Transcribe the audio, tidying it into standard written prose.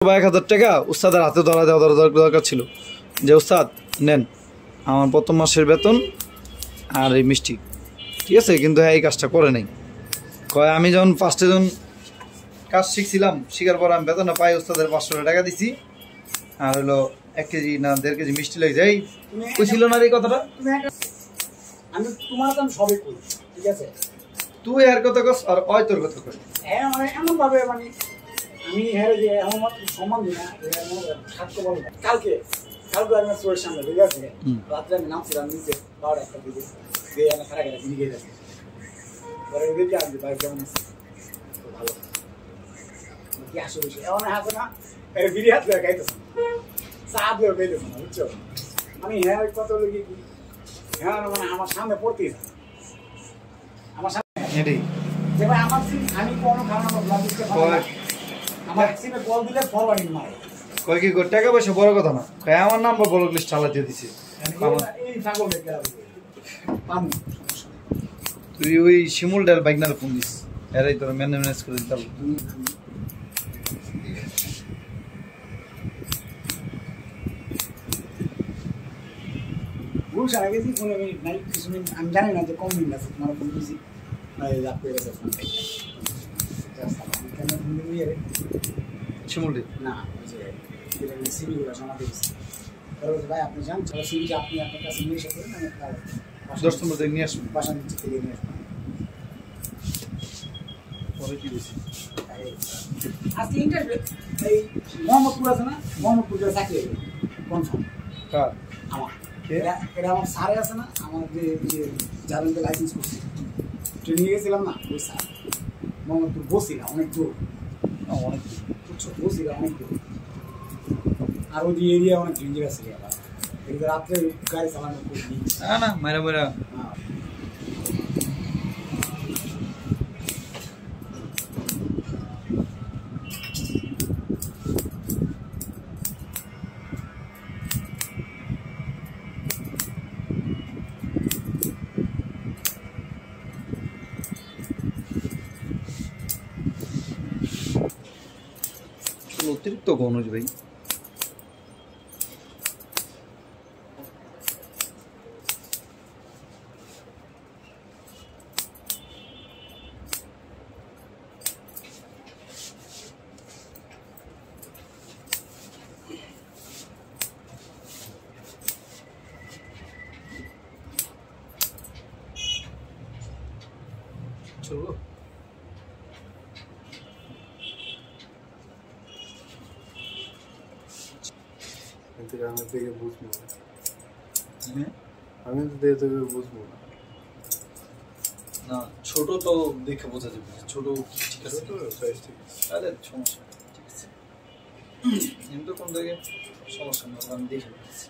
1000 টাকা উস্তাদের হাতে ধরা দেওয়া দরকার ছিল যে উস্তাদ নেন আমার প্রথম মাসের বেতন আর এই মিষ্টি, ঠিক আছে। কিন্তু এই কাজটা করে নাই। কয় আমি যখন ফার্স্টে যখন কাজ শিখছিলাম, শিখার পর আমি বেতনটা পাই উস্তাদের 500 টাকা দিছি, আর হলো 1 কেজি না 1.5 কেজি মিষ্টি লেগে যাই। কইছিল না এই কথাটা? আমি তোমার দাম সবই করি, ঠিক আছে। তুই আর কথা কস আর ওই তোর কথা কই। হ্যাঁ মানে এমন ভাবে মানে আমি হ্যাঁ যে এমন সম্মান দিই না, থাকতে বলো কালকে আমি তোর সামনে, ঠিক আছে। রাত্রে আমি নামছিলাম নিচে 12টা দিকে দিয়ে আমি খারাপ করে নিয়ে গেছি। পরে ওইদিকে আমি ভাই কেমন আছে, ভালো কি আসলে এমন হাতে না এর ভিডিও হাত ধরে গাইতেছে, সাহায্য করে গাইতেছে না, বুঝছো। আমি হ্যাঁ ওই কত লোক কি হ্যাঁ মানে আমার সামনে পড়তেই না, আমার সামনে যে ভাই আমার সিম আমি কোনো কারণে আমার ব্লগ দিতে পারি না, আমার সিমে কল দিলে ফরওয়ার্ডিং মারে। কয় কি টাকা পয়সা বড় কথা না, কয় আমার নাম্বার ব্লক লিস্ট চালা দিয়ে দিছে। এই ছাগল দেখে পাম তুই ওই শিমুল ডাল বাইকনার ফোন দিস, এরাই তোর ম্যানেজ করে দিতে পারবো। বুঝছ আগে কি ফোন আমি নাই কিছু আমি জানি না যে কম দিন আছে তোমার ফোন দিছি নাই লাভ করে গেছে ফোন থেকে জাস্ট আমি কেন ফোন দিয়ে রে শিমুল দি না যে সিবি গুলো জমা দিয়েছি। তারপর ভাই আপনি জান চলো সিবি যে আপনি আপনার কাছে নিয়ে এসে করেন, আমি 10 নম্বর থেকে নিয়ে আসবো। বাসা নিচে থেকে নিয়ে আসবো। পরে কি দিছি আজকে ইন্টারভিউ এই মোহাম্মদপুর আছে না, মোহাম্মদপুর যে চাকরি কনফার্ম কার আমার এটা আমার স্যারে আছে না, আমার যে জার্মানিতে লাইসেন্স করছি ট্রেনিং গেছিলাম না, ওই স্যার মোহাম্মদপুর বসিরা অনেক দূর, অনেক বুঝছো বসিরা অনেক দূর, আর ওই এরিয়া অনেক ডেঞ্জার আছে আবার এদিকে রাত্রে গাড়ি চালানো খুব না না মাইরা মাইরা অতিরিক্ত গণজ ভাই। চলো আমি থেকে বুঝবো হ্যাঁ আমি তো দেখে থেকে বুঝবো না, ছোট তো দেখে বোঝা যাবে ছোট, ঠিক আছে তো সাইজ ঠিক আছে। আরে সমস্যা ঠিক আছে, কিন্তু কোন জায়গায় সমস্যা না, আমি দেখে নিচ্ছি।